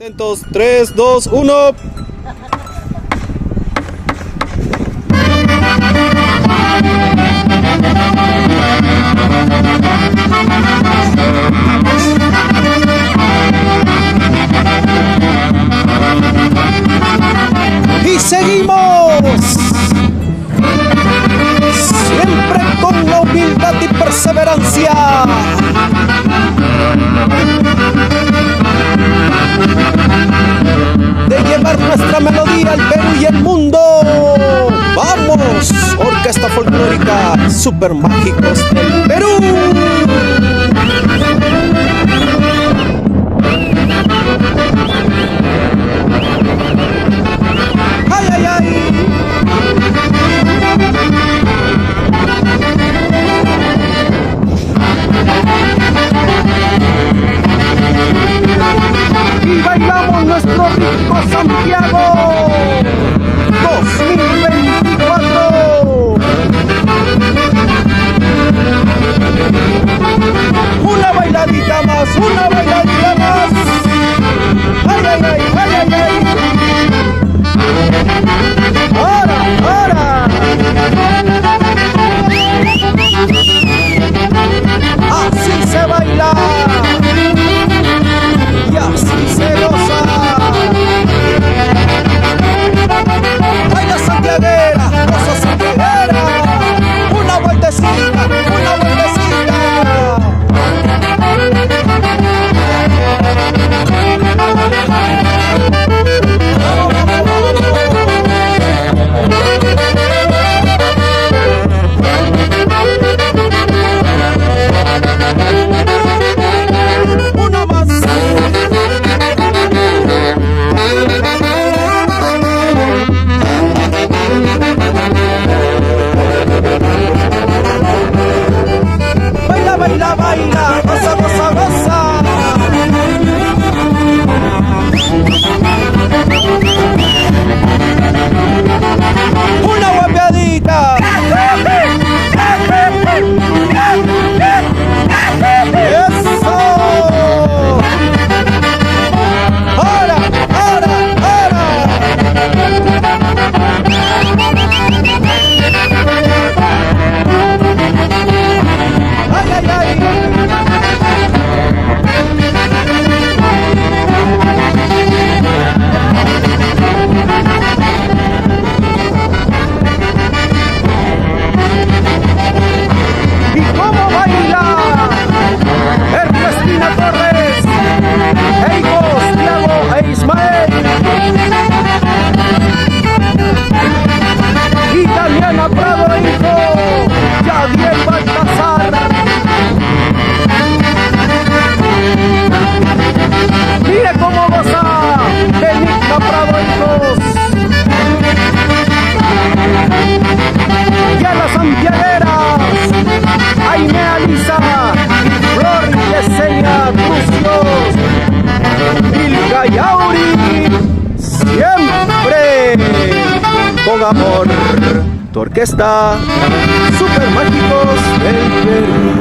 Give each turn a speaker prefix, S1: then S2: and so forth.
S1: Atentos, 3, 2, 1. Y seguimos siempre con la humildad y perseverancia. De llevar nuestra melodía al Perú y el mundo. ¡Vamos! Orquesta Folclórica Super Mágicos del Perú. ¡Ay, ay, ay! Y bailamos nuestro rico Santiago 2024. Una bailadita más, una bailadita más. Ay, ay, ay, ay, ay, ay. Ahora, ahora. Así se baila. Y así se goza. Baila santiaguera, goza santiaguera. Una vueltecita, una vueltecita. Una más. Baila, baila, baila, goza, goza, goza. Una guapeadita. Eso. Ahora, ahora, ahora. Ay, ay, ay. ¿Y cómo baila Ernestina Torres, hijos Tiago e Ismael, y Damiana Prado, hijo Javier Baltasar? Mire cómo goza Benita Prado, hijos, y a las santiagueras Aime Alisa, Flor Yesenia Crucios, Ilga Yauri, siempre con amor, tu orquesta Super Mágicos del Perú.